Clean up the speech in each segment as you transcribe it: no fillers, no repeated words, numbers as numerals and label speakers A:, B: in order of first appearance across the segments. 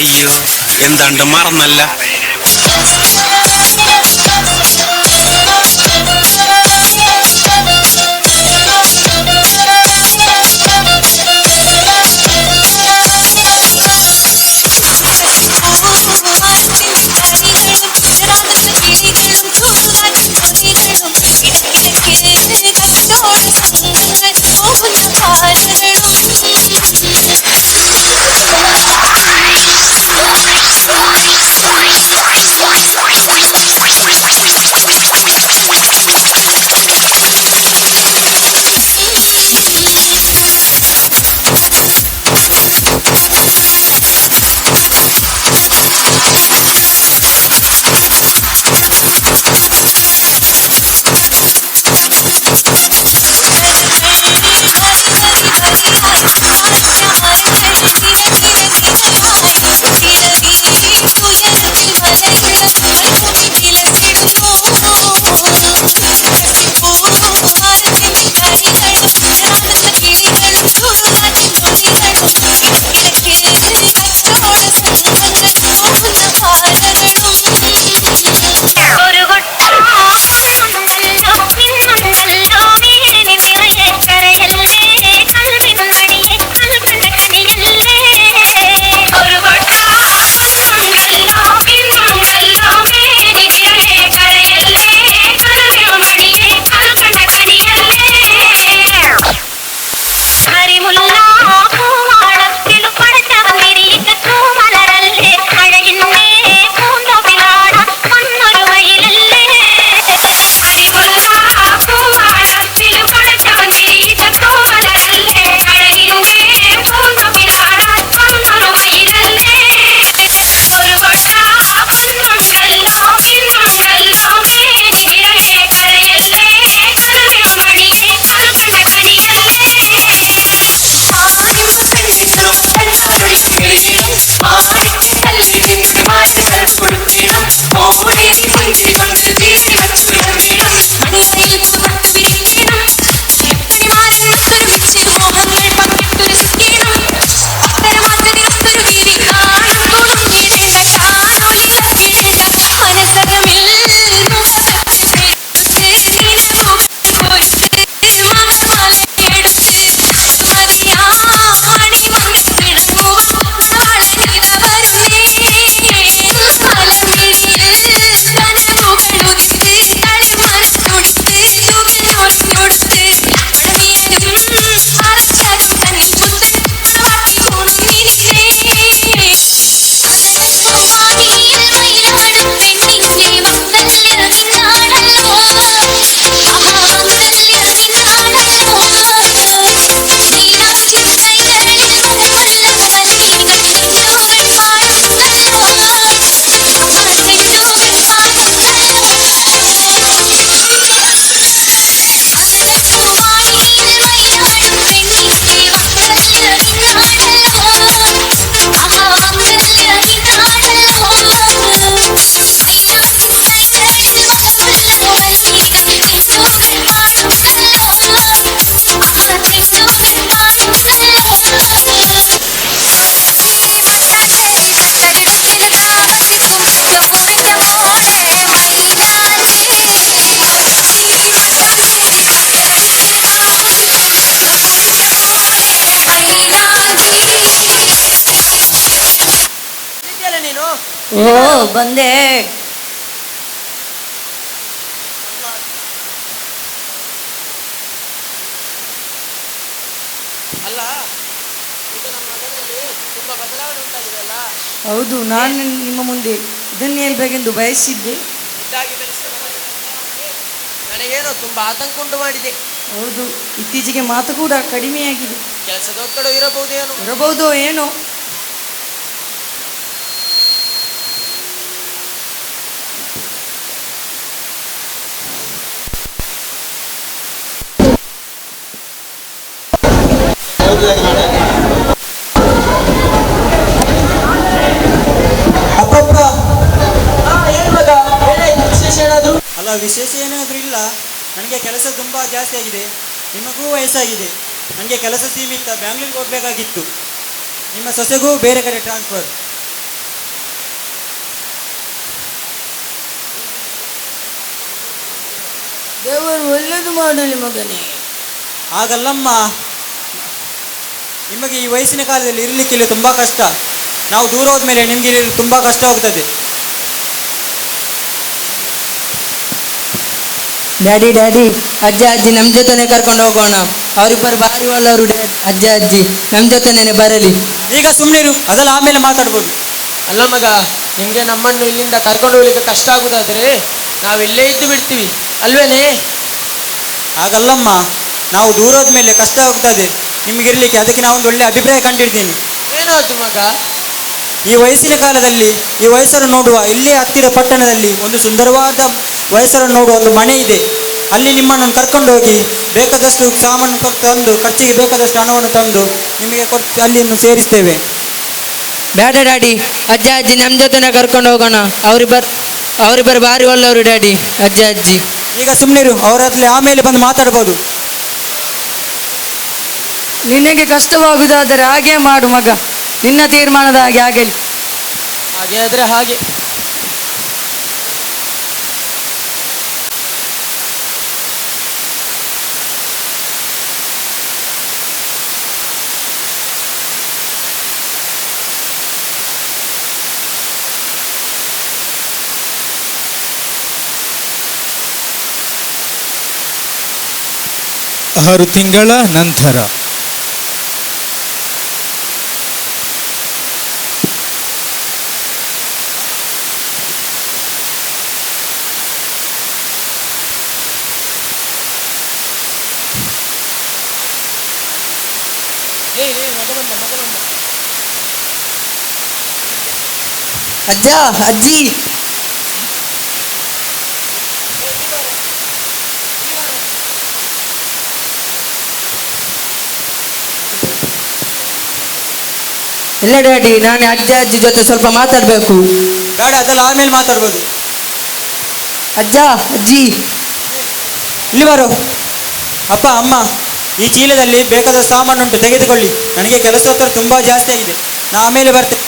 A: അയ്യോ, എന്താണ്ട് മറന്നല്ല.
B: ಓ ಬಂದೆ.
C: ಅಲ್ಲ, ಇದು ನಮ್ಮ ನಗರದಲ್ಲಿ ತುಂಬಾ ಬದಲಾವಣೆ ಉಂಟಾಗಿದೆ ಅಲ್ಲ.
B: ಹೌದು, ನಾನು ನಿಮ್ಮ ಮುಂದೆ ಇದನ್ನೇ ಹೇಳ್ಬೇಕೆಂದು ಬಯಸಿದ್ದೆ.
C: ಇದ್ದಾಗಿ ಬೆಳೆಸಿದ ನನಗೇನೋ ತುಂಬಾ ಆತಂಕ ಉಂಟು ಮಾಡಿದೆ.
B: ಹೌದು, ಇತ್ತೀಚೆಗೆ ಮಾತು ಕೂಡ ಕಡಿಮೆಯಾಗಿದೆ.
C: ಕೆಲಸದ ಒತ್ತಡ
B: ಇರಬಹುದೋ ಏನೋ.
D: ಅಲ್ಲ, ವಿಶೇಷ ಏನಾದರೂ ಇಲ್ಲ. ನನಗೆ ಕೆಲಸ ತುಂಬ ಜಾಸ್ತಿ ಆಗಿದೆ. ನಿಮಗೂ ವಯಸ್ಸಾಗಿದೆ. ನನಗೆ ಕೆಲಸ ಸೀಮಿತ, ಬ್ಯಾಂಗ್ಳೂರಿಗೆ ಹೋಗಬೇಕಾಗಿತ್ತು. ನಿಮ್ಮ ಸೊಸೆಗೂ ಬೇರೆ ಕಡೆ ಟ್ರಾನ್ಸ್ಫರ್.
B: ದೇವರು ಒಳ್ಳೇದು ಮಾಡಲಿ ಮಗನೇ.
D: ಹಾಗಲ್ಲಮ್ಮ, ನಿಮಗೆ ಈ ವಯಸ್ಸಿನ ಕಾಲದಲ್ಲಿ ಇರಲಿಕ್ಕೆ ಇಲ್ಲಿ ತುಂಬ ಕಷ್ಟ. ನಾವು ದೂರ ಹೋದ್ಮೇಲೆ ನಿಮಗೆ ಇಲ್ಲಿ ತುಂಬ ಕಷ್ಟವಾಗ್ತದೆ.
E: ಡ್ಯಾಡಿ ಡ್ಯಾಡಿ, ಅಜ್ಜ ಅಜ್ಜಿ ನಮ್ಮ ಜೊತೆನೆ ಕರ್ಕೊಂಡು ಹೋಗೋಣ. ಅವರಿಬ್ಬರು ಭಾರಿ ಒಳ್ಳೆಯವರು ಡ್ಯಾಡಿ. ಅಜ್ಜ ಅಜ್ಜಿ ನಮ್ಮ ಜೊತೆನೇ ಬರಲಿ.
D: ಈಗ ಸುಮ್ಮನಿರು, ಅದೆಲ್ಲ ಆಮೇಲೆ ಮಾತಾಡ್ಬೋದು.
C: ಅಲ್ಲ ಮಗ, ನಿಮಗೆ ನಮ್ಮನ್ನು ಇಲ್ಲಿಂದ ಕರ್ಕೊಂಡು ಹೋಗ್ಲಿಕ್ಕೆ ಕಷ್ಟ ಆಗುದಾದ್ರೆ ನಾವೆಲ್ಲೇ ಇದ್ದು ಬಿಡ್ತೀವಿ ಅಲ್ವೇನೆ?
D: ಹಾಗಲ್ಲಮ್ಮ, ನಾವು ದೂರ ಹೋದ್ಮೇಲೆ ಕಷ್ಟ ಆಗ್ತದೆ ನಿಮಗೆ ಇರಲಿಕ್ಕೆ. ಅದಕ್ಕೆ ನಾವೊಂದು ಒಳ್ಳೆ ಅಭಿಪ್ರಾಯ ಕಂಡಿಡ್ತೀನಿ.
C: ಏನಾಯ್ತು ಮಗ?
D: ಈ ವಯಸ್ಸಿನ ಕಾಲದಲ್ಲಿ ಈ ವಯಸ್ಸನ್ನು ನೋಡುವ ಇಲ್ಲೇ ಹತ್ತಿರ ಪಟ್ಟಣದಲ್ಲಿ ಒಂದು ಸುಂದರವಾದ ವಯಸ್ಸನ್ನು ನೋಡುವ ಒಂದು ಮನೆ ಇದೆ. ಅಲ್ಲಿ ನಿಮ್ಮನ್ನು ಕರ್ಕೊಂಡು ಹೋಗಿ ಬೇಕಾದಷ್ಟು ಸಾಮಾನು ತಂದು, ಖರ್ಚಿಗೆ ಬೇಕಾದಷ್ಟು ಹಣವನ್ನು ತಂದು ನಿಮಗೆ ಕೊಟ್ಟು ಅಲ್ಲಿಯನ್ನು ಸೇರಿಸ್ತೇವೆ.
E: ಬೇಡ ಡ್ಯಾಡಿ, ಅಜ್ಜ ಅಜ್ಜಿ ನಮ್ಮ ಜೊತೆನೆ ಕರ್ಕೊಂಡು ಹೋಗೋಣ. ಅವರಿಬ್ಬರು ಭಾರಿ ಒಳ್ಳೆಯವರು ಡ್ಯಾಡಿ, ಅಜ್ಜ ಅಜ್ಜಿ.
D: ಈಗ ಸುಮ್ಮನಿರು, ಅವರ ಹತ್ರ ಆಮೇಲೆ ಬಂದು ಮಾತಾಡ್ಬೋದು.
B: ನಿನಗೆ ಕಷ್ಟವಾಗುವುದಾದರೆ ಹಾಗೆ ಮಾಡು ಮಗ. ನಿನ್ನ ತೀರ್ಮಾನದ ಹಾಗೆ ಆಗಲಿ.
C: ಹಾಗೆ ಆದ್ರೆ ಹಾಗೆ.
F: ಆರು ತಿಂಗಳ ನಂತರ
E: ಅಜ್ಜ ಅಜ್ಜಿ, ಇಲ್ಲ ಡ್ಯಾಡಿ, ನಾನು ಅಜ್ಜ ಅಜ್ಜಿ ಜೊತೆ ಸ್ವಲ್ಪ ಮಾತಾಡಬೇಕು.
D: ಬೇಡ, ಅದೆಲ್ಲ ಆಮೇಲೆ ಮಾತಾಡ್ಬೋದು.
E: ಅಜ್ಜ ಅಜ್ಜಿ,
D: ಇಲ್ಲಿ ಬಾರೋ. ಅಪ್ಪ ಅಮ್ಮ, ಈ ಚೀಲದಲ್ಲಿ ಬೇಕಾದ ಸಾಮಾನುಂಟು, ತೆಗೆದುಕೊಳ್ಳಿ. ನನಗೆ ಕೆಲಸ ಹೊತ್ತರು ತುಂಬ ಜಾಸ್ತಿ ಆಗಿದೆ. ನಾ ಆಮೇಲೆ ಬರ್ತೇನೆ.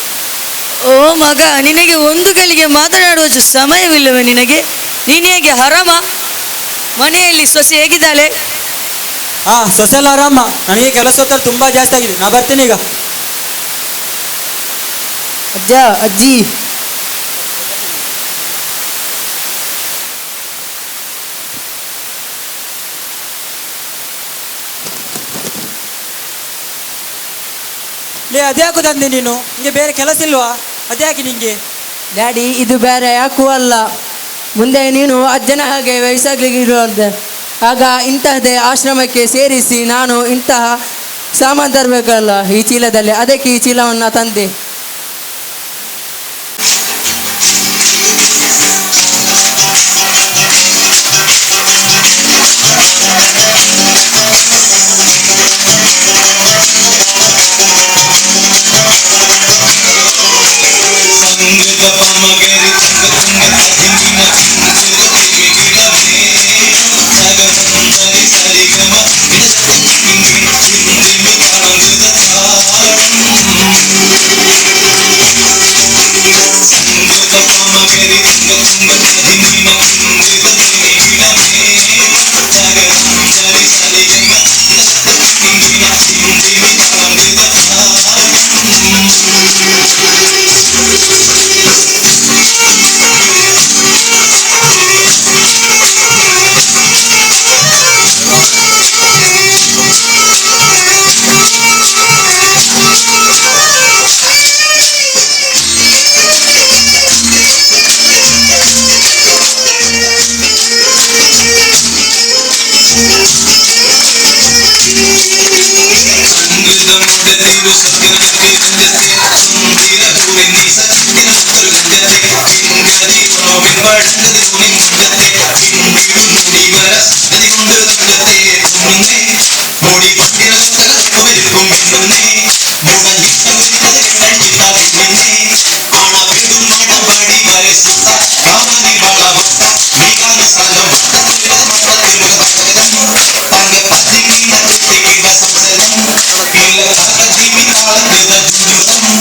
B: ಓ ಮಗ, ನಿನಗೆ ಒಂದು ಗಳಿಗೆ ಮಾತನಾಡುವ ಸಮಯವಿಲ್ಲವೇ ನಿನಗೆ? ನೀನು ಹೇಗೆ ಆರಾಮ? ಮನೆಯಲ್ಲಿ ಸೊಸೆ ಹೇಗಿದ್ದಾಳೆ?
D: ಹಾಂ, ಸೊಸೆಲ್ಲ ಆರಾಮ. ನನಗೆ ಕೆಲಸ ಹೊತ್ತರು ತುಂಬ ಜಾಸ್ತಿ ಆಗಿದೆ. ನಾ ಬರ್ತೇನೆ ಈಗ.
E: ಅಜ್ಜ ಅಜ್ಜಿ,
D: ಅದ್ಯಾಕು ತಂದೆ ನೀನು? ನಿಂಗೆ ಬೇರೆ ಕೆಲಸ ಇಲ್ವಾ? ಅದ್ಯಾಕೆ ನಿಂಗೆ?
E: ಡ್ಯಾಡಿ, ಇದು ಬೇರೆ ಯಾಕೂ ಅಲ್ಲ. ಮುಂದೆ ನೀನು ಅಜ್ಜನ ಹಾಗೆ ವಯಸ್ಸಾಗ್ಲಿಕ್ಕೆ ಇರೋದು. ಆಗ ಇಂತಹದೇ ಆಶ್ರಮಕ್ಕೆ ಸೇರಿಸಿ ನಾನು ಇಂತಹ ಸಾಮಾನು ತರಬೇಕಲ್ಲ ಈ ಚೀಲದಲ್ಲಿ. ಅದಕ್ಕೆ ಈ ಚೀಲವನ್ನು ತಂದೆ.
G: జీవితాల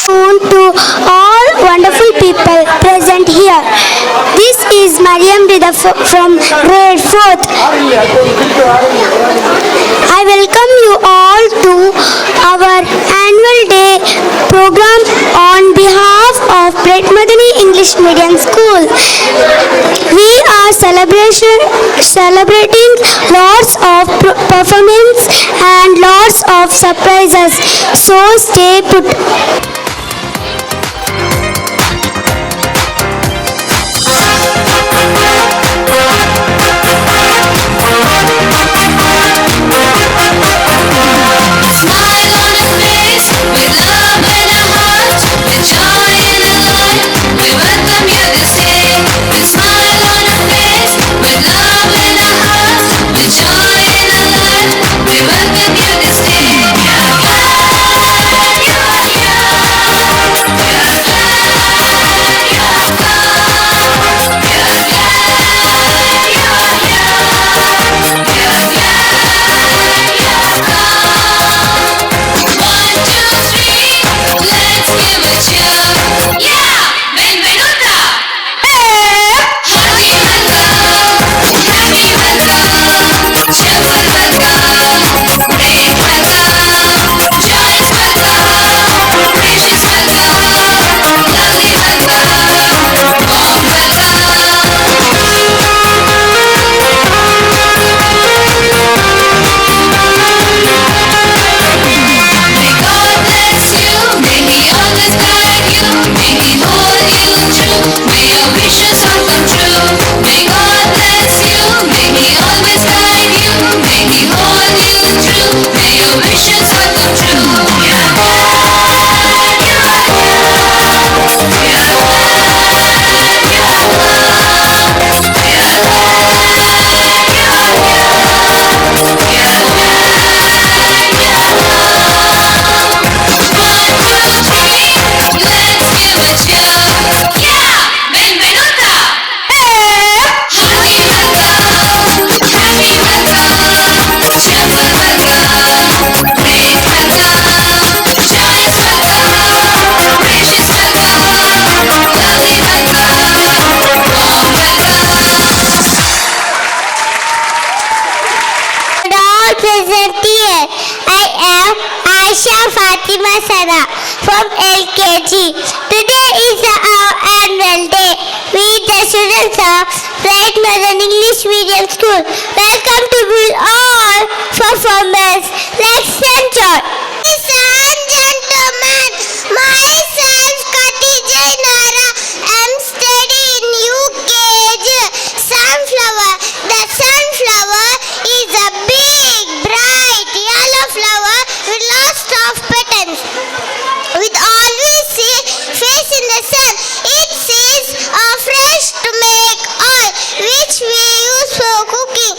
F: To all wonderful people present here. This is Mariam Rida from grade 4th. I welcome you all to our annual day program on behalf of Bret Madani English Medium School. We are celebrating lots of performance and lots of surprises. So stay put. Fatima Sana from LKG. Today is our annual day. We the students of Bret Madani English Medium School welcome to all performers. Let's enjoy. Ladies and gentlemen, myself Khadija Nara. I'm studying in UKG. Sunflower. The sunflower is a big, bright yellow flower with lots of petals. With always see face in the sun, it is fresh to make oil, which we use for cooking.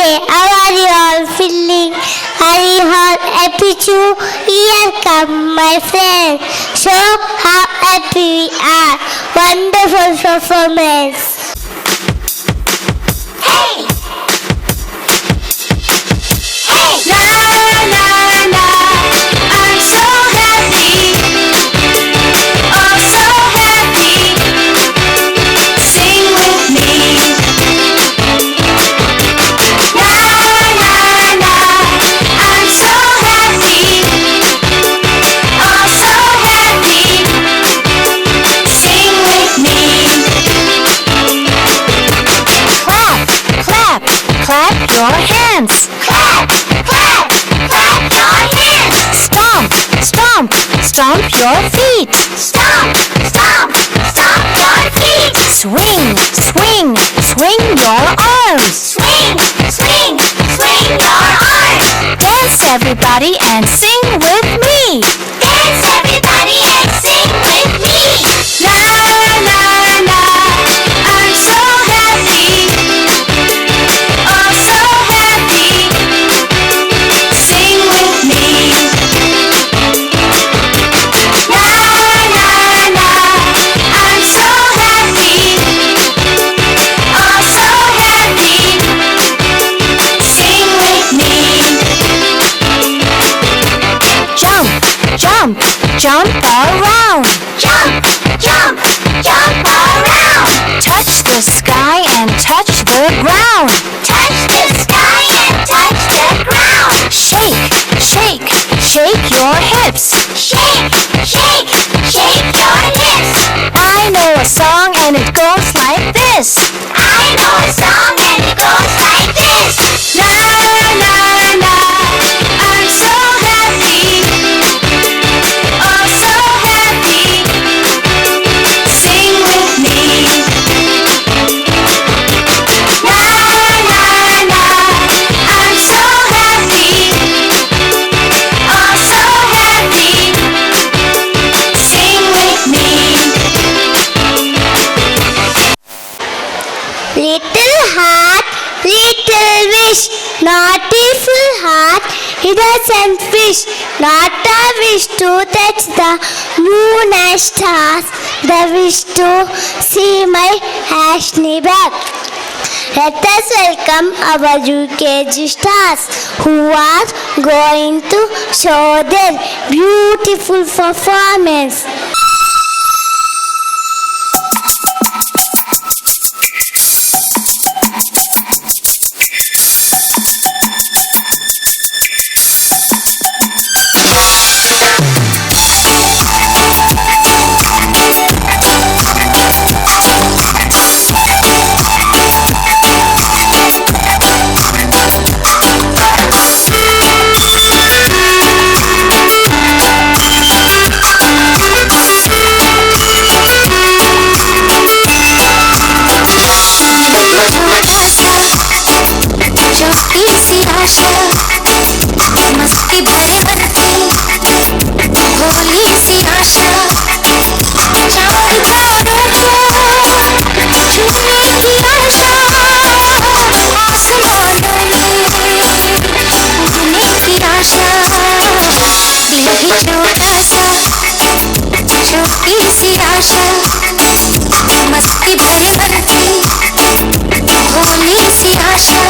F: Okay, how are you all feeling? Are you all happy too? Here come my friends. So how happy we are. Wonderful performance. Hey! Hey! La la la, I'm so happy. Oh, so happy. Sing with me. La la la, I'm so happy. Oh, so happy. Sing with me. Clap, clap, clap your hands. Clap, clap, clap your hands. Stomp, stomp, stomp your feet. Stomp, stomp, stomp your feet. Swing, swing, swing your arms. Swing, swing, swing your arms. Dance everybody and sing with me. Dance everybody and sing with me. La la la, I'm so happy. Oh, so happy. Sing with me. La la la, I'm so happy. Oh, so happy. Sing with me. Jump, jump, jump around. Jump, jump, jump around. Touch the sky and touch the ground. Touch the sky and touch the ground. Shake, shake, shake your hips. Shake, shake, shake your hips. I know a song and it goes like this. I know a song and it goes like this. La la la, I'm so happy. Oh, so happy. Sing with me. La la la, I'm so happy. Oh, so happy. Sing with me. Little heart, little wish, naughty full heart, innocent wish, not a wish to touch the moon and stars, the wish to see my Ashley back. Let us welcome our UKG stars who are going to show their beautiful performance. मस्ती भरे मन की भोली सी आशा चार तारों को छूने की आशा आसमानों में उड़ने की आशा दिल ही छोटा सा छोटी सी आशा मस्ती भरे मन की भोली सी आशा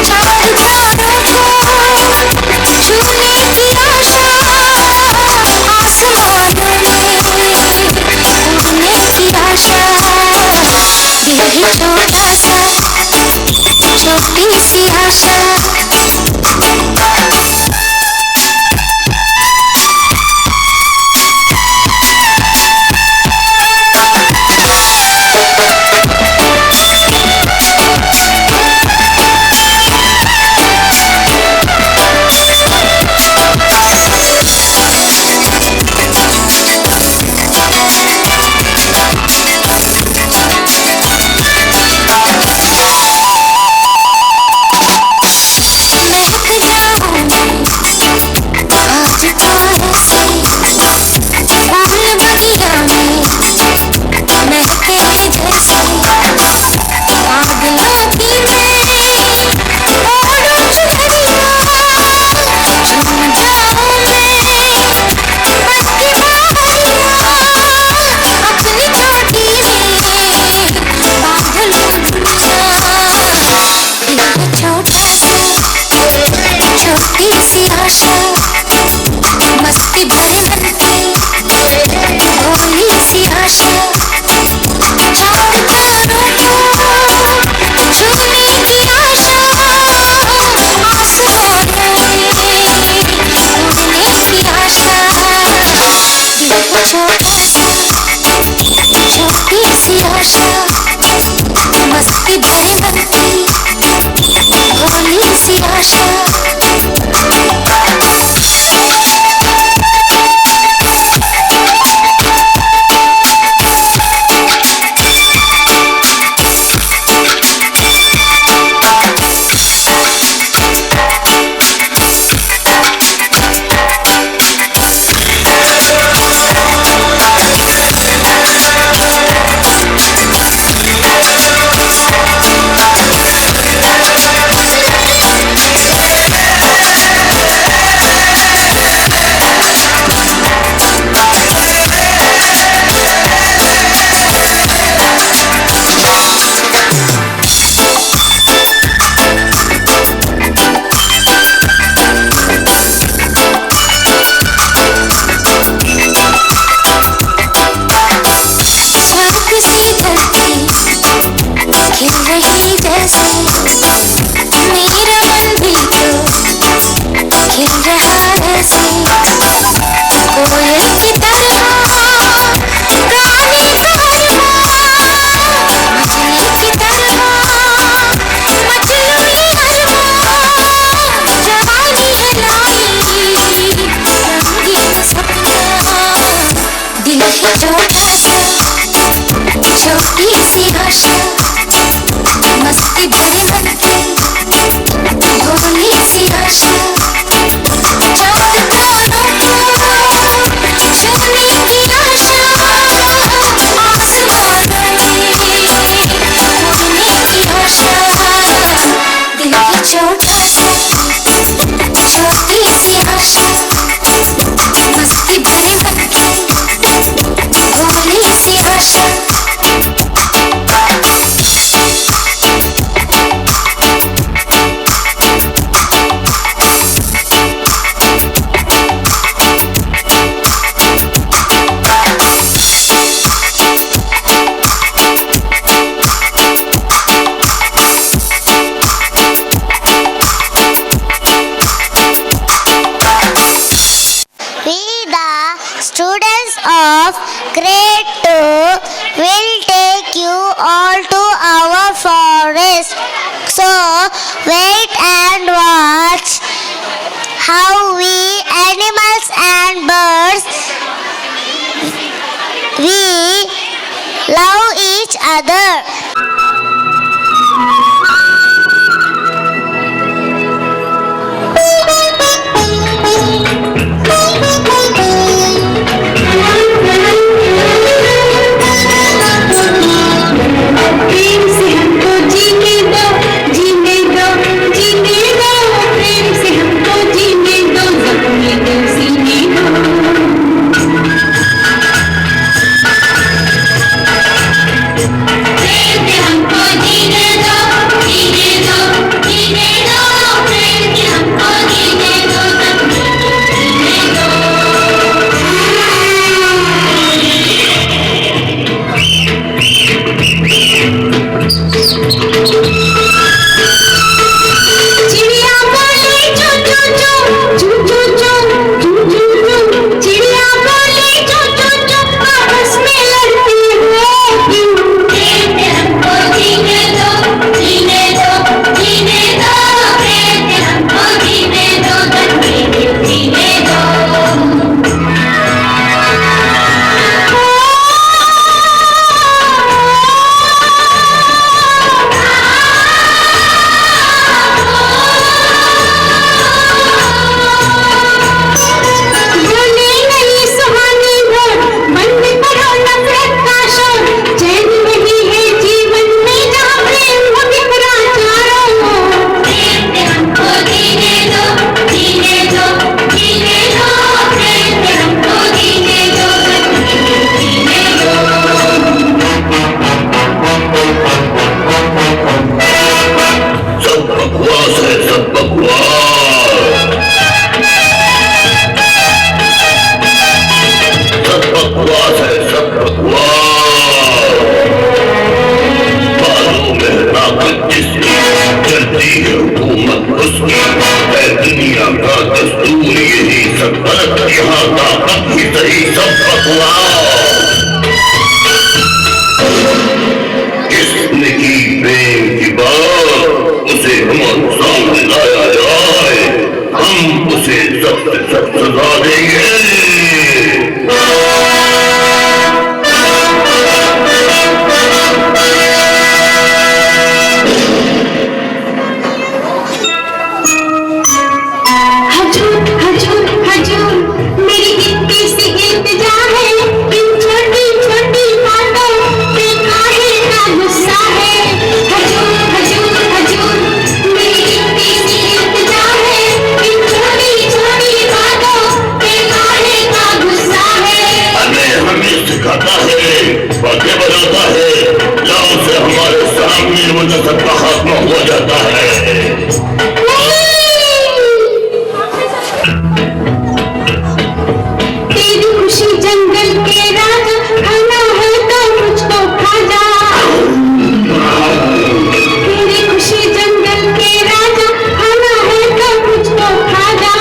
F: चार तारों को छूने की आशा आसमानों में उड़ने की आशा दिल ही छोटा सा छोटी सी आशा आशा चांद तारों को छूने की आशा आसमां में उड़ने की आशा दिल को छोटा सा छोटी सी आशा मस्ती भरे मन की भोली सी आशा छोटी सी आशा मस्ती भरे मन की भोली सी आशा चांद तारों को छूने की आशा आसमां में उड़ने की आशा दिल की छोटा सा छोटी सी आशा मस्ती भरे मन की भोली सी आशा Students of grade 2 will take you all to our forest. So wait and watch how we animals and birds we love each other.
G: सब बकवास है, सब बकवास। सब बकवास। जिसने की प्रेम की बात उसे हमारे सामने लाया जाए, हम उसे सख्त सख्त सजा देंगे। बातें बनाता है, लाओ से हमारे सामने वो सबका खात्मा हो जाता है।
F: तेरी खुशी जंगल के राजा, खाना है तो मुझको खा जा। तेरी खुशी जंगल के राजा, खाना है तो मुझको खा जा।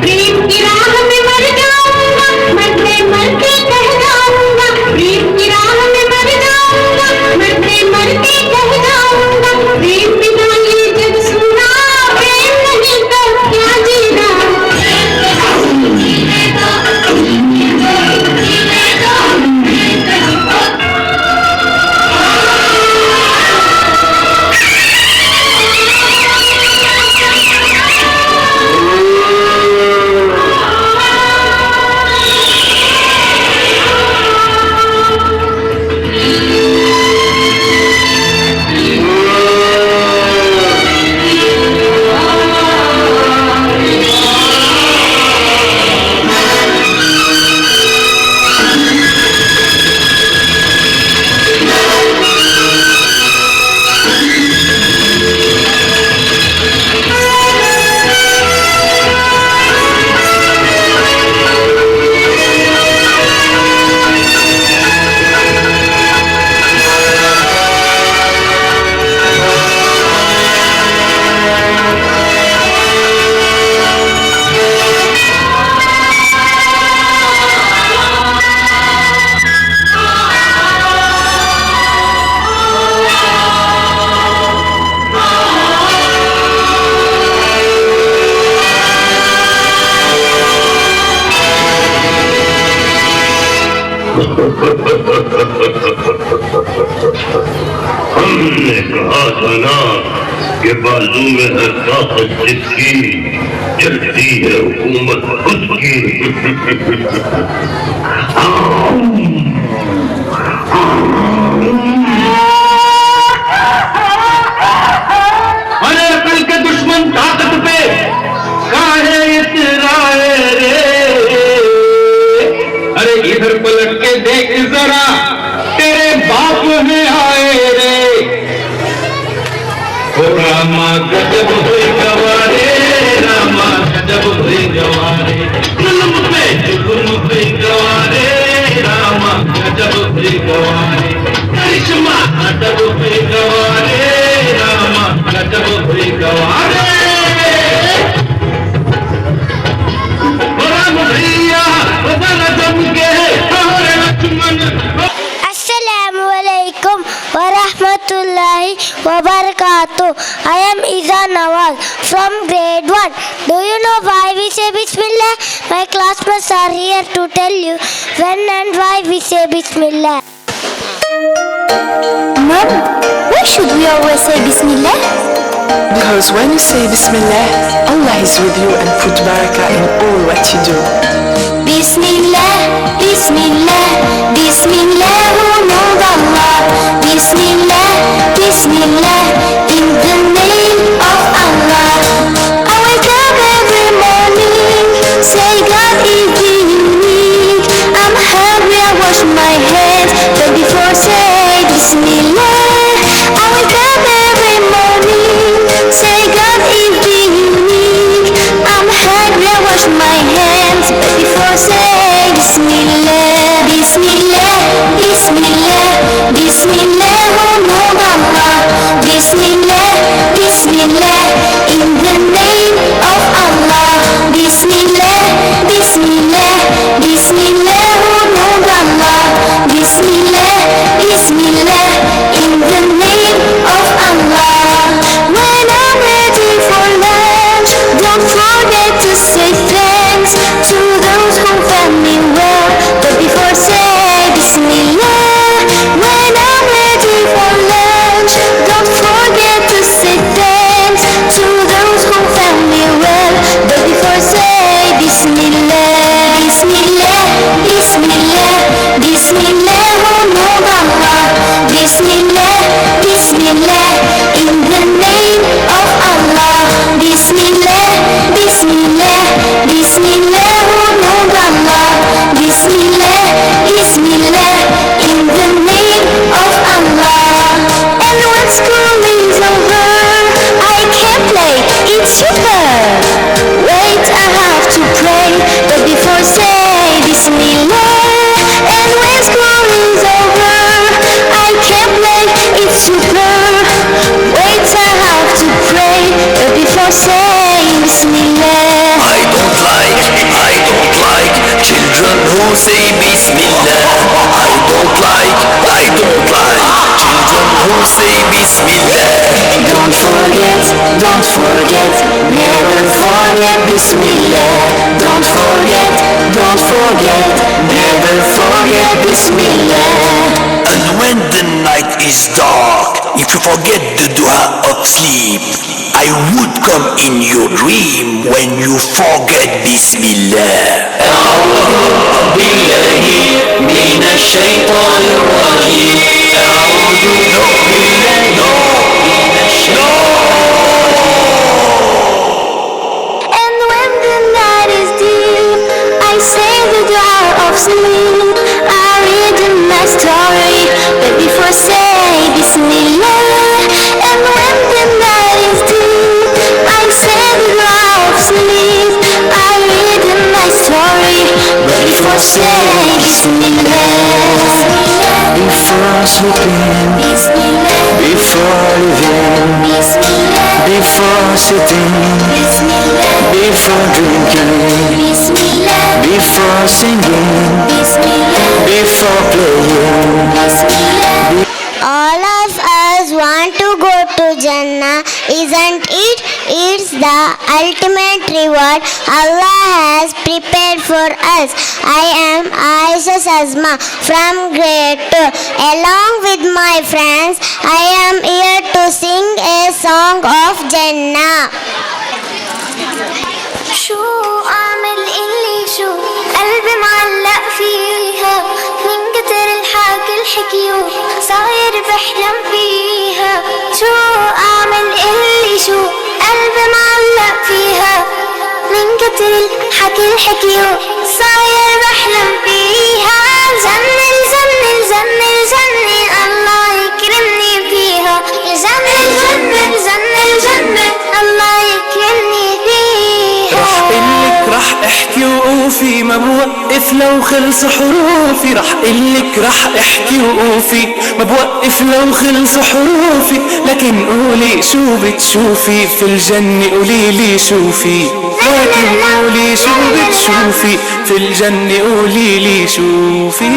F: प्रेम की राह में मर जाऊंगा, मरते मरते कह जाऊंगा। प्रेम की राह में मर जाऊंगा, मरते मरते कह जाऊंगा। प्रेम बिना ये जग सुना, प्रेम नहीं तो क्या जीना।
G: हमने कहा था ना कि बाजू में है ताकत जिसकी, चलती है हुकूमत खुद की।
H: अरे अकल के दुश्मन ताकत पे काहे इतराए रे। अरे इधर पलट के देख जरा, तेरे बाप में आए रे। ओ रामा गजब हुई गवारे, रामा गजब हुई गवारे। जुल्म पे जुल्म हुई गवारे, रामा गजब हुई गवारे। करिश्मा गजब हुई गवारे, रामा गजब हुई गवारे। राम भैया बना जम के हमारे Lakshman.
F: Assalamualaikum warahmatullahi wabarakatuh. I am Iza Nawaz from grade 1. Do you know why we say Bismillah? My classmates are here to tell you when and why we say Bismillah.
I: Mom, why should we always say Bismillah?
J: Because when you say Bismillah, Allah is with you and put barakah in all what you do.
I: Bismillah, Bismillah, Bismillah, oh nom d'Allah. Bismillah, Bismillah, in the name of Allah. I wake up every morning, say God is unique. I'm hungry, I wash my hands, but before say Bismillah. I wake up every morning, say God is unique. I'm hungry, I wash my hands.
G: say Bismillah. I don't like children who say Bismillah.
I: Don't forget, never forget Bismillah. Don't forget, never forget Bismillah.
G: And when the night is dark, if you forget the dua of sleep, I would come in your dream when you forget Bismillah. أعوذ بالله من الشيطان الرجيم. أعوذ بالله من الشيطان.
I: And when the night is deep, I say the dua of sleep. I read in my story, but before say Bismillah. And when the night is deep, I say the dua of sleep. I read in my story, but before say Bismillah.
H: Before sleeping,
I: Bismillah.
H: before living,
I: Bismillah.
H: before sitting,
I: Bismillah.
H: before drinking,
I: Bismillah.
H: before singing,
I: Bismillah.
H: before playing.
I: Bismillah.
F: All of us want to go to Jannah, isn't it? It's the ultimate reward Allah has prepared for us. I am Aisha Sazma from grade 2. Along with my friends, I am here to sing a song of Jannah.
I: شو أعمل اللي شو قلبي معلق فيها من كتر الحكي الحكيو صاير بحلم فيها. شو أعمل اللي شو قلبي معلق فيها من كتر الحكي الحكيو صاير بحلم فيها. جنة جنة جنة جنة الله يكرمني فيها. جنة جنة جنة جنة الله يكرمني فيها.
H: رح قلك رح احكي وقوفي ما بوقف لو خلص حروفي. رح قلك رح احكي وقوفي ما بوقف لو خلص حروفي. لكن قولي شو بتشوفي في الجنة قوليلي شوفي. لكن قولي شو بتشوفي في الجنة قوليلي شوفي.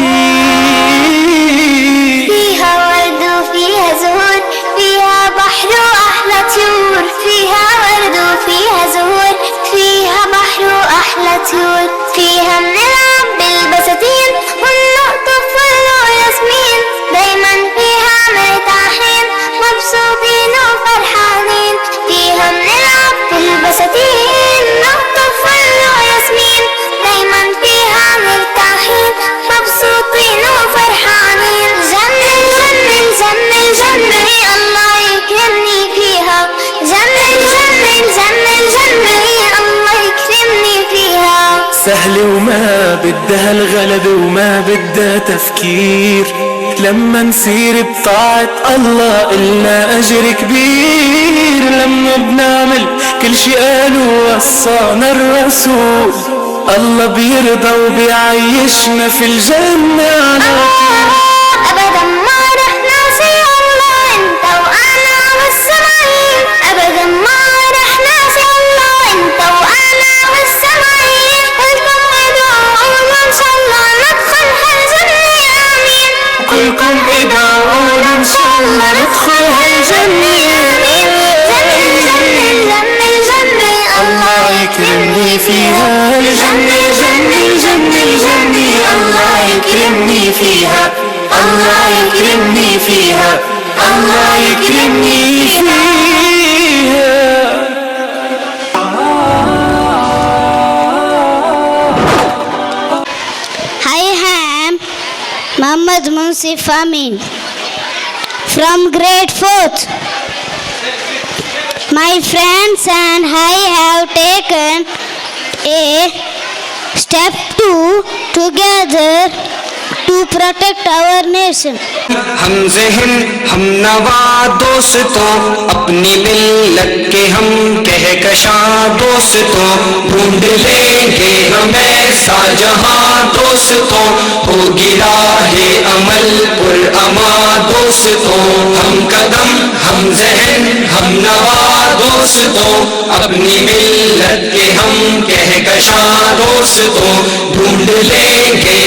I: فيها ورد وفيها زهور فيها بحر وأحلى طيور. فيها ورد وفيها زهور فيها بحر وأحلى طيور. فيها بنلعب بالبساتين ونقطف والياسمين. دايما فيها مرتاحين مبسوطين وفرحانين. فيها بنلعب بالبساتين نقطف والياسمين. دايما فيها مرتاحين مبسوطين وفرحانين. جنة جنة جنة جنة الله يكرمني فيها. جنة جنة جنة جنة الله يكرمني فيها.
H: سهلة وما بدها الغلب وما بدها تفكير. لما نسير بطاعة الله إلنا أجر كبير. لما بنعمل كل شي قالوا وصانا الرسول الله بيرضى وبيعيشنا في الجنة على
I: أبدا ما رح ناسي الله أنت وأنا والسماعين. أبدا ما رح ناسي الله أنت وأنا والسماعين. كلكم ادعوا قولوا إن شاء الله ندخل هالجنة آمين.
H: كلكم ادعوا إن شاء الله ندخل هالجنة آمين.
I: جنة جنة
H: الله يكرمني فيها. الجنة جنة جنة جنة الله يكرمني فيها. الله يكرمني فيها. الله يكرمني فيها.
F: I am Muhammad Munsif Amin from grade 4th. My friends and I have taken a step together to protect our nation.
A: हम ज़हन हम नवा दोस्तों अपनी मिल्लत के हम कहकशां दोस्तों ढूंढ लेंगे हम ऐसा जहां दोस्तों होगी राहे अमल पुर अमा दोस्तों हम कदम हम ज़हन हम नवा दोस्तों अपनी मिल्लत के हम कहकशां दोस्तों ढूंढ लेंगे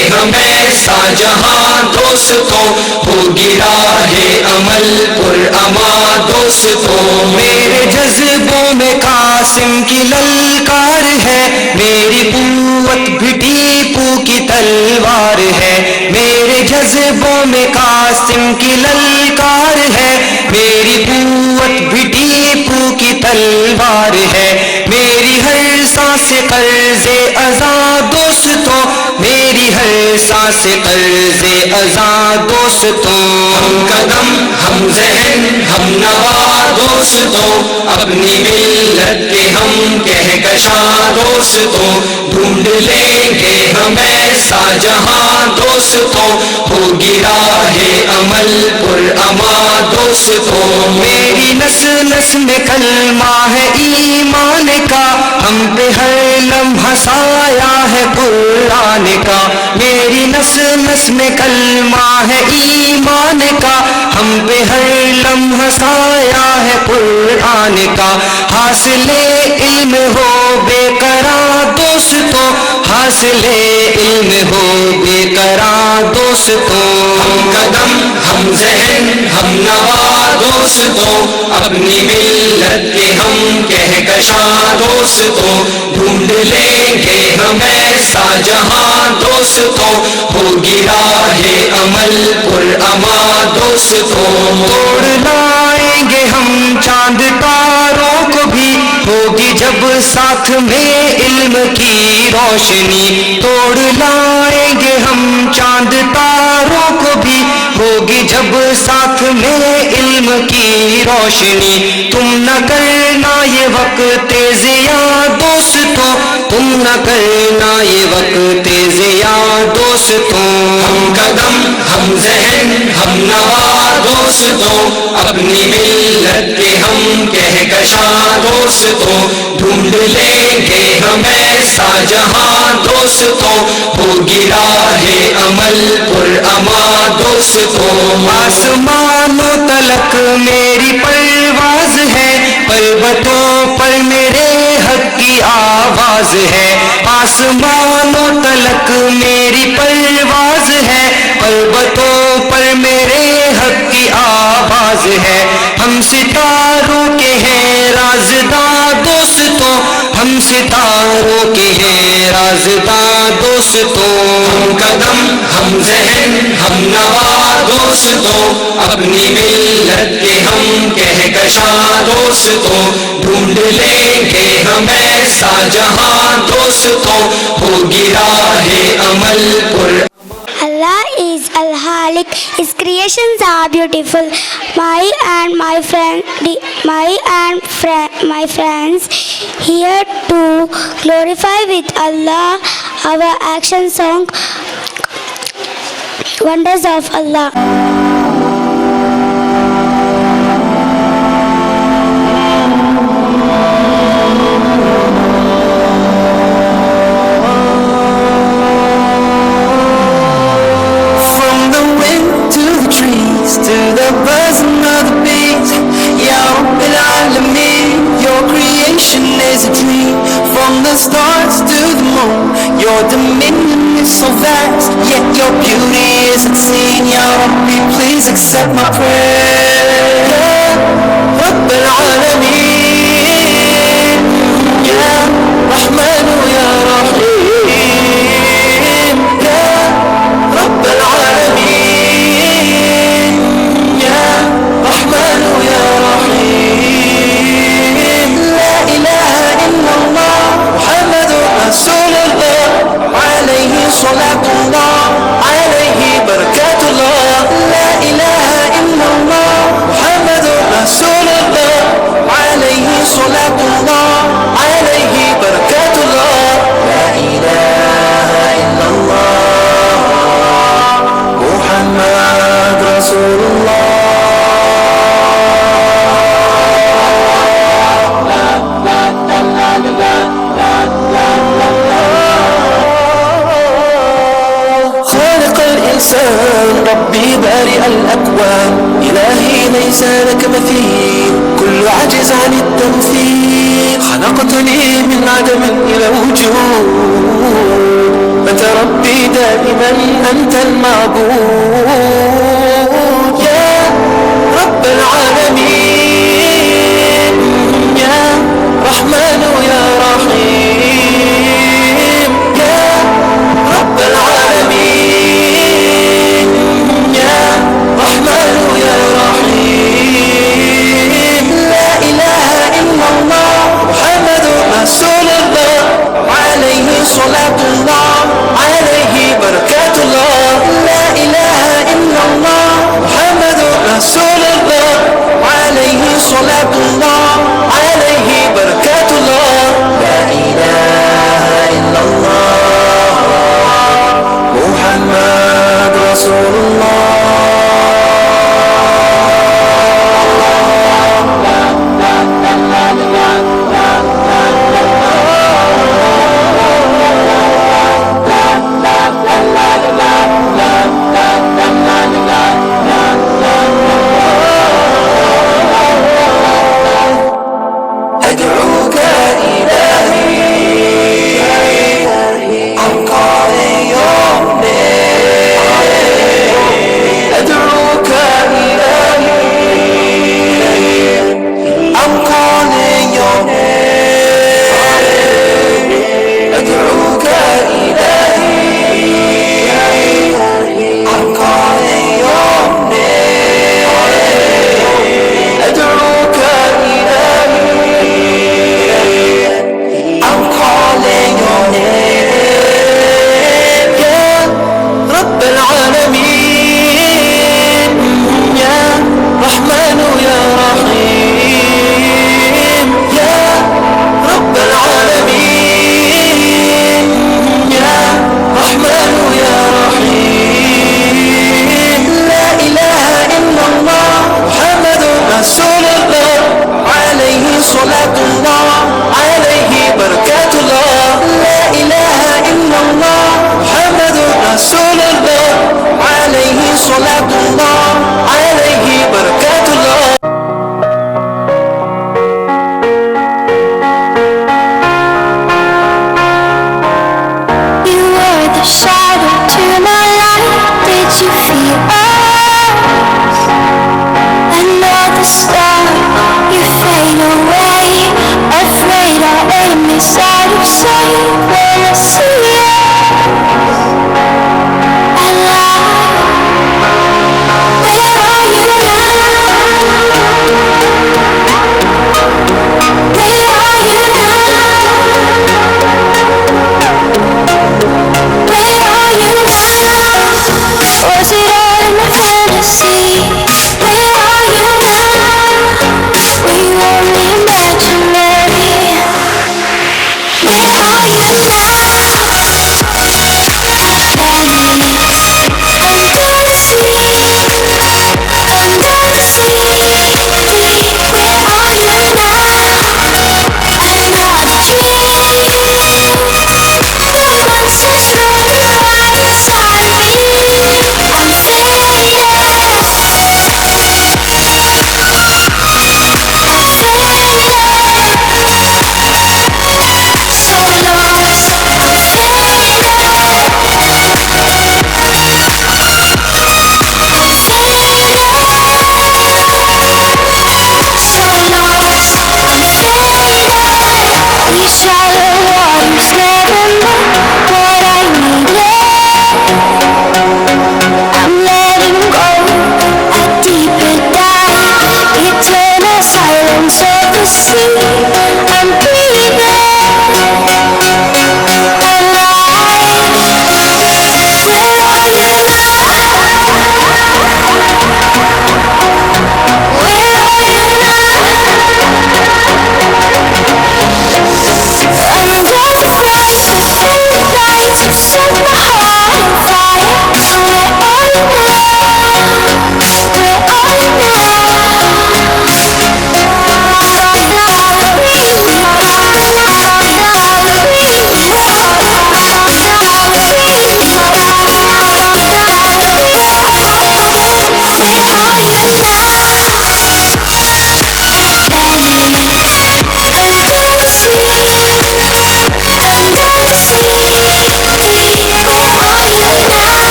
A: शाहजहां दोस्तों, हो गिरा है अमल पुरअमा दोस्तों। मेरे जज्बों में कासिम की ललकार है, मेरी कुव्वत भी टीपू की तलवार है। मेरे जज्बों में कासिम की ललकार है, मेरी कुव्वत भी टीपू की तलवार है। मेरी हर सांस कर्ज़े अज़ा दोस्तों, मेरी हर सांस कर्ज़े अज़ा दोस्तों। हम कदम हम ज़हन हम नवा दोस्तों, अपनी मिल्लत के हम कहकशा दोस्तों। ढूंढ लेंगे हमें शाहजहां दोस्तों, हो गिरा है अमल पुरअमा दोस्तों। मेरी नस नस में कलमा है ईमान का, हम पे हर लम्हा साया है कुरान का। मेरी नस नस में कलमा है ईमान का, हम पे हर लम्हा साया है कुरान का। हासिले इल्म हो बेकरार दोस्तों, हासिले इल्म हो बेकरार दोस्तों। हम कदम हम ज़हन हम नवा दोस्तों, अपनी मिल्लत के हम कहकशा दोस्तों। ढूंढ लेंगे हमें शाहजहां दोस्तों, हो गिरा है अमल पुरअमा दोस्तों। तोड़ लाएंगे हम चांद तारों को भी, होगी जब साथ में इल्म की रोशनी। तोड़ लाएंगे हम चांद तारों को भी, होगी जब साथ में इल्म की रोशनी। तुम न करना ये वक्त ज़िया दोस्तों, तुम न करना ये वक्त ज़िया दोस्तों। हम कदम हम ज़हन हम नवा दोस्तों, अपनी मिल्लत के हम कहकशा दोस्तों। ढूंढ लेंगे हमें शाहजहां दोस्तों, हो गिरा है अमल पुरअमा दोस्तों। आसमानों तलक मेरी परवाज़ है, पर्वतों पर मेरे हक की आवाज़ है। आसमानों तलक मेरी परवाज़ है, पर्वतों पर मेरे हक की आवाज़ है। हम सितारों के हैं राज़दार दोस्तों, हम सितारों के हैं राज़दार दोस्तों। हम कदम हम ज़हन हम नवा दोस्तों, अपनी मिल्लत के हम कहकशा दोस्तों। ढूंढ लेंगे हमें शाहजहां दोस्तों, हो गिरा है अमल पुर।
F: Allah is Al-Halik. His creations are beautiful. My friends here to glorify with Allah our action song Wonders of Allah.
K: To the buzzing of the bees, Ya Rabbil Alameen, your creation is a dream. From the stars to the moon, your dominion is so vast, yet your beauty isn't seen. Ya Rabbi, please accept my prayer. Ya Rabbil Alameen, Ya Rahman Ya Rahim, Ya Rabbil Alameen. صلاة الله عليه بركات الله. لا إله إلا الله محمد رسول الله عليه صلاة الله عليه بركات الله. لا إله إلا الله محمد رسول الله. ربي بارئ الأكوان إلهي ليس لك مثيل كل عجز عن التمثيل. خلقتني من عدم إلى وجود أنت ربي دائما أنت المعبود يا رب العالمين يا رحمن يا رحيم يا رب العالمين يا رحمن يا رحيم لا إله إلا الله محمد رسول الله عليه صلاة الله عليه بركات الله لا إله إلا الله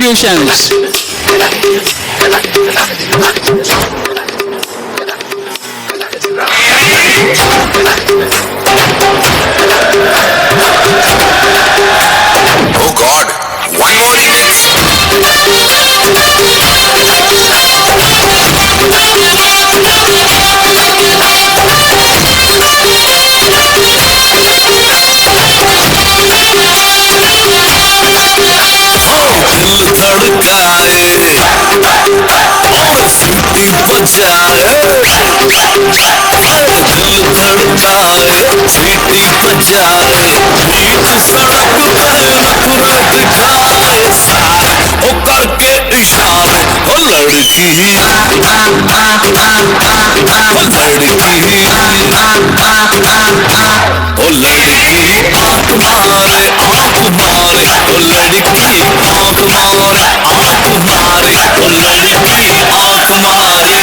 L: contributions.
G: Oh God, one more remix. दिल धड़काए और सीटी बजाए, दिल धड़काए सीटी बजाए, बीच सड़क पे नखरा दिखाए, ओ करके इशारे ओ लड़की, ओ लड़की, ओ लड़की आँख मारे, आँख मारे, ओ लड़की आँख मारे, आँख मारे, ओ लड़की आँख मारे।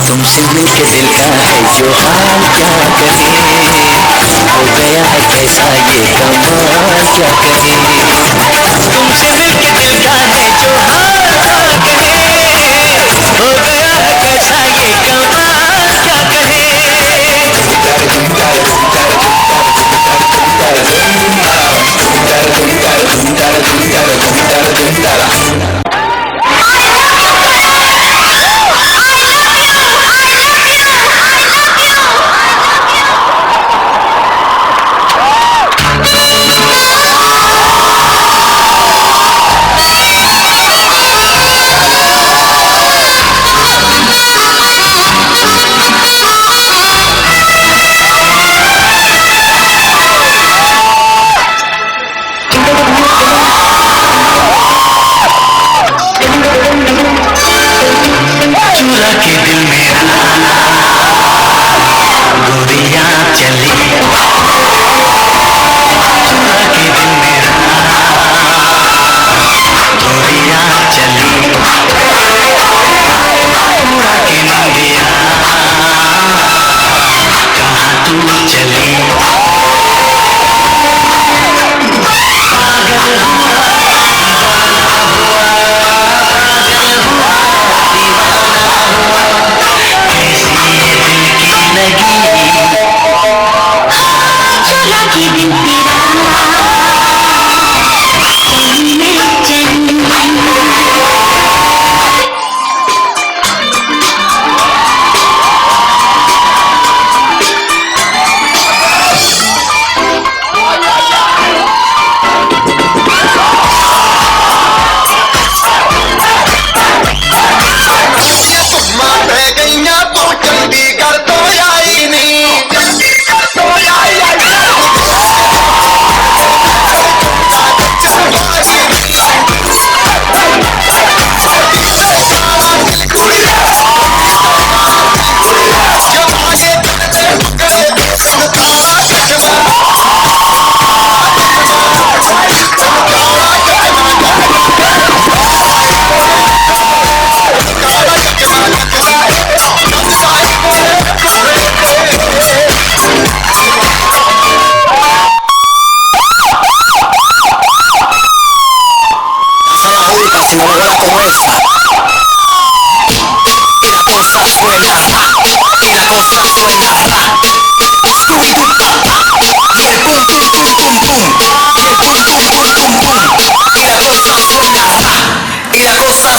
G: तुमसे मिलके दिल का है जो हाल क्या कहे, हो गया है कैसा ये कमाल क्या कहे, तुमसे मिलके दिल का है जो हाल क्या कहे, हो गया है कैसा ये कमाल क्या कहे।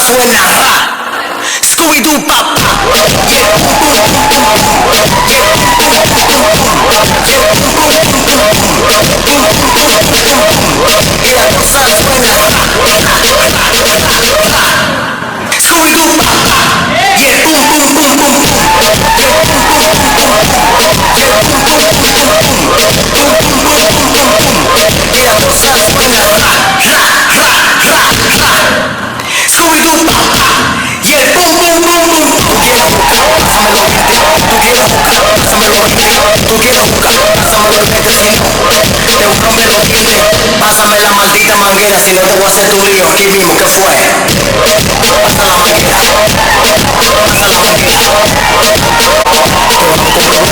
G: Suena ra, Scooby-Doo pop, yeah, boom, boom, boom, boom, boom, yeah, boom, boom, boom, boom.
A: Pásame la maldita manguera, si no te voy a hacer tu lío aquí mismo, ¿qué fue? Pasa la manguera, pasa la manguera. Te vamos con problemas.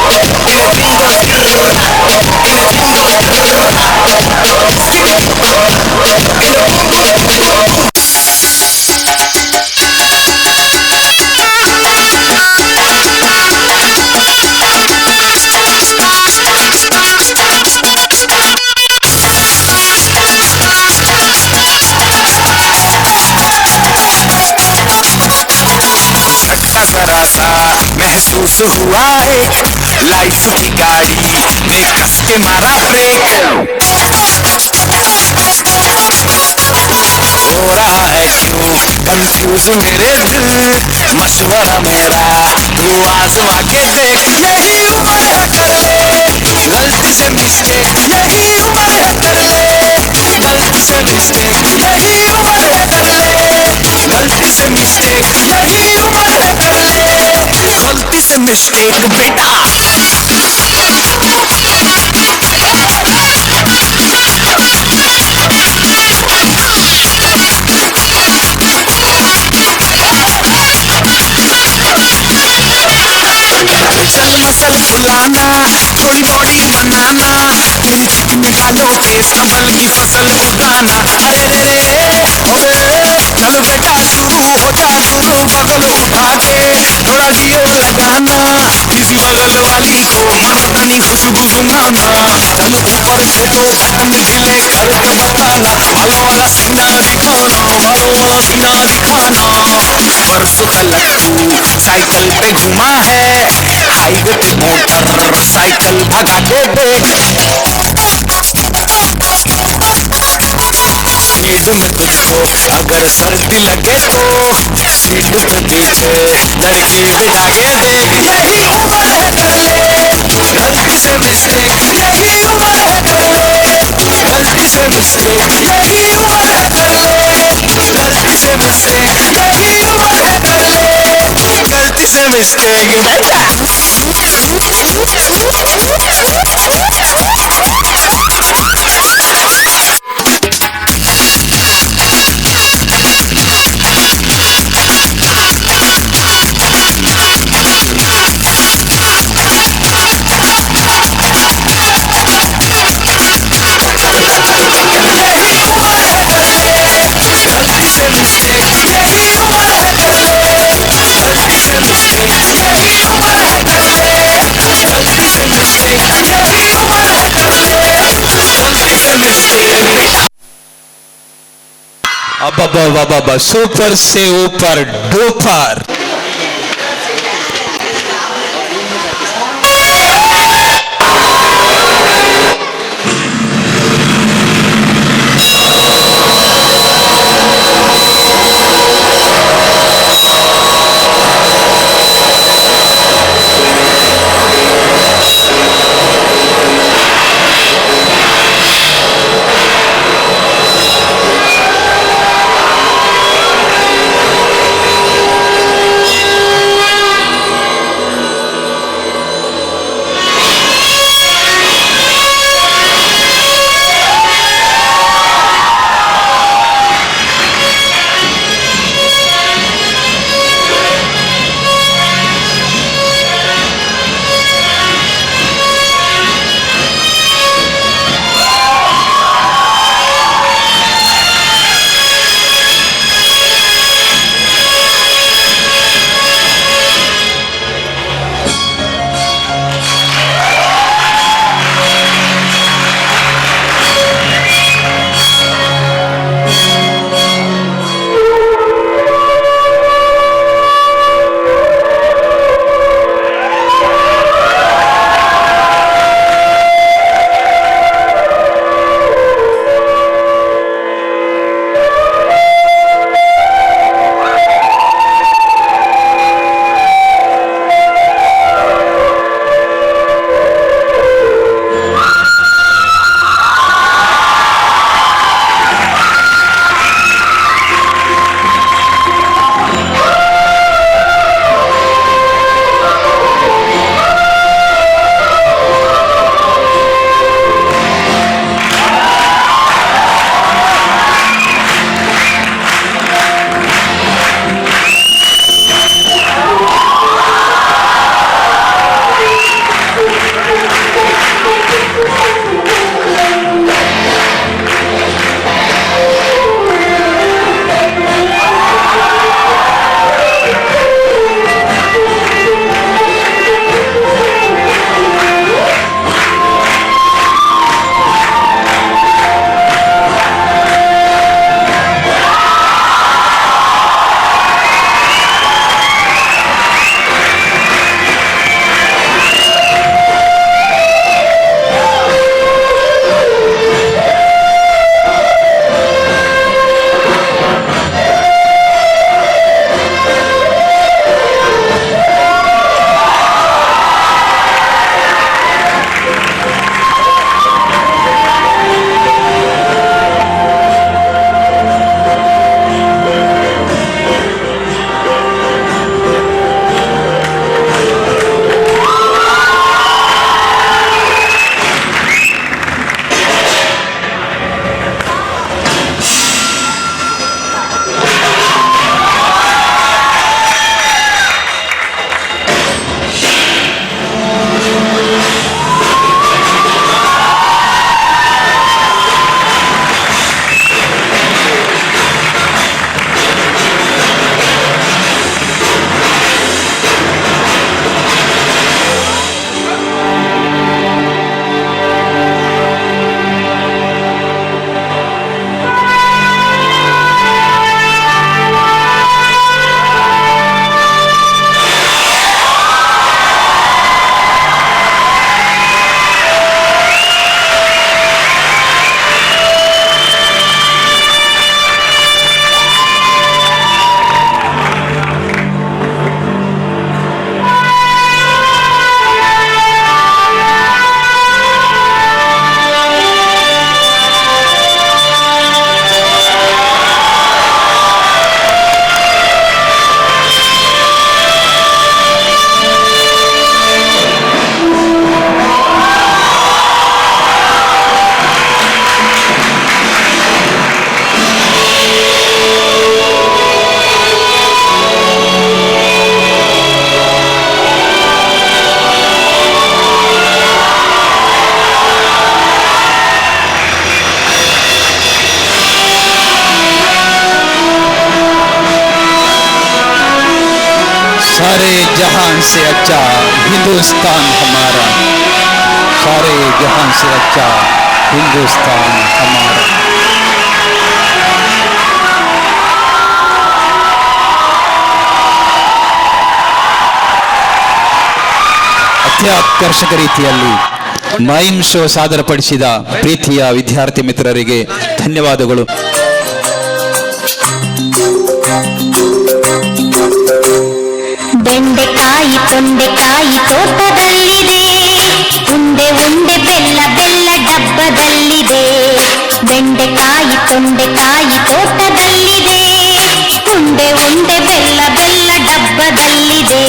A: Dime pingo, dime pingo.
G: जरा सा महसूस हुआ एक life की गाड़ी में कस के मारा ब्रेक हो रहा है क्यों कंफ्यूज मेरे दिल मशवरा मेरा तू आजमा के देख यही उम्र है कर ले गलती से मिस्टेक यही उम्र है कर ले गलती से मिस्टेक यही उम्र है कर ले गलती से मिस्टेक यही उम्र है कर ले गलती से मिस्टेक बेटा चल मसल फुलाना थोड़ी बॉडी बनाना तेरी चिक निकालो तेज कमल की फसल उगाना अरे रे रे ओए चल बेटा शुरू हो जा दोनों बगल उठा के थोड़ा जियो लगाना किसी बगल वाली को मनोतनी खुशबू सुनाना चल ऊपर से तो बटन ढीले करके बताना भालो वाला सीना दिखाना भालो वाला सीना दिखाना परसों खलक तू साइकिल पे घुमा है हाईवे पे मोटर साइकिल भगा के देख स्पीड में तुझको अगर सर्दी लगे तो सीट पे पीछे लड़की बिठा के देख यही उम्र है कर ले गलती से मिस्टेक यही उम्र है कर ले गलती से मिस्टेक यही उम्र है कर ले गलती से मिस्टेक यही उम्र है कर ले गलती से मिस्टेक बेटा
L: अब सुपर से ऊपर डोपर जहान से अच्छा हिंदुस्तान हमारा, सारे जहान से अच्छा हिंदुस्तान हमारा. ಅತ್ಯಾಕರ್ಷಕ ರೀತಿಯಲ್ಲಿ ಮೈಮ್ ಶೋ ಸಾದರಪಡಿಸಿದ ಪ್ರೀತಿಯ ವಿದ್ಯಾರ್ಥಿ ಮಿತ್ರರಿಗೆ ಧನ್ಯವಾದಗಳು.
F: ಬೆಂಡೆಕಾಯಿ ತೊಂಡೆಕಾಯಿ ತೋಟದಲ್ಲಿದೆ, ಉಂಡೆ ಉಂಡೆ ಬೆಲ್ಲ ಬೆಲ್ಲ ಡಬ್ಬದಲ್ಲಿದೆ. ಬೆಂಡೆಕಾಯಿ ತೊಂಡೆಕಾಯಿ ತೋಟದಲ್ಲಿದೆ, ಉಂಡೆ ಉಂಡೆ ಬೆಲ್ಲ ಬೆಲ್ಲ ಡಬ್ಬದಲ್ಲಿದೆ.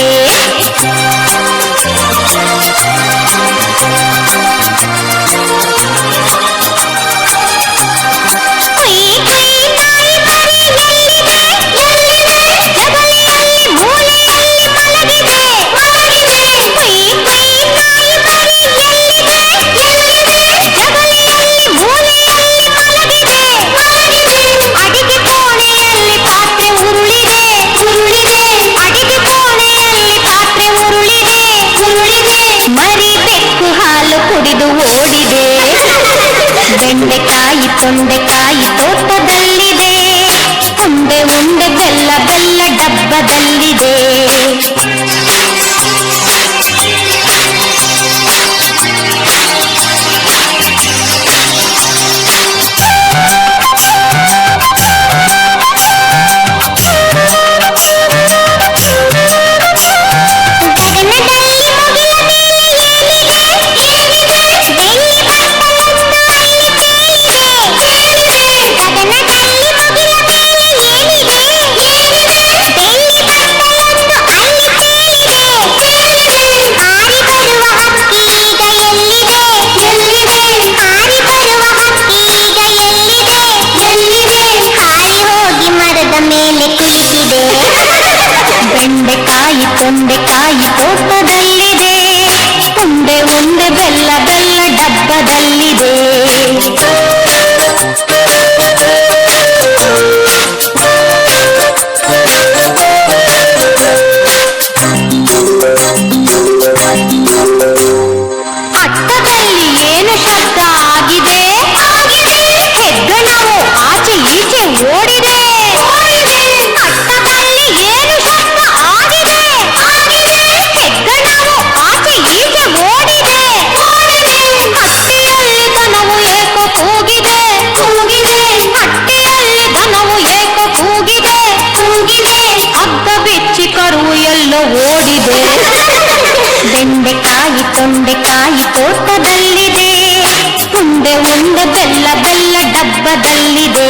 F: ಬೆಂಡೆಕಾಯಿ ತೊಂಡೆಕಾಯಿ ತೋಟದಲ್ಲಿದೆ, ಉಂಡೆ ಉಂಡೆ ಬೆಲ್ಲ ಬೆಲ್ಲ ಡಬ್ಬದಲ್ಲಿದೆ. ಬೆಂಡೆಕಾಯಿ ತೊಂಡೆಕಾಯಿ ತೋಟದಲ್ಲಿದೆ, ಉಂಡೆ ಉಂಡೆ ಬೆಲ್ಲ ಬೆಲ್ಲ ಡಬ್ಬದಲ್ಲಿದೆ. ಅಟ್ಟದಲ್ಲಿ ಏನು ಶಬ್ದ ಆಗಿದೆ? ಹೆಗ್ಗಣವು ಆಚೆ ಈಚೆ ಓಡಿದೆ. ಅಟ್ಟದಲ್ಲಿ ಏನು ಶಬ್ದ ಆಗಿದೆ? ಹೆಗ್ಗಣವು ಆಚೆ ಈಚೆ ಓಡಿದೆ. ಹಟ್ಟಿಯಲ್ಲಿ ದನವು ಏಕೋ ಕೂಗಿದೆ, ಹಟ್ಟಿಯಲ್ಲಿ ದನವು ಏಕೋ ಕೂಗಿದೆ. ಹಗ್ಗ ಬಿಚ್ಚಿ ಕರುವು ಎಲ್ಲೋ ಓಡಿದೆ. ಬೆಂಡೆಕಾಯಿ ತೊಂಡೆಕಾಯಿ ತೋಟದಲ್ಲಿದೆ, ಉಂಡೆ ಉಂಡೆ ಬೆಲ್ಲ ಬೆಲ್ಲ ಡಬ್ಬದಲ್ಲಿದೆ.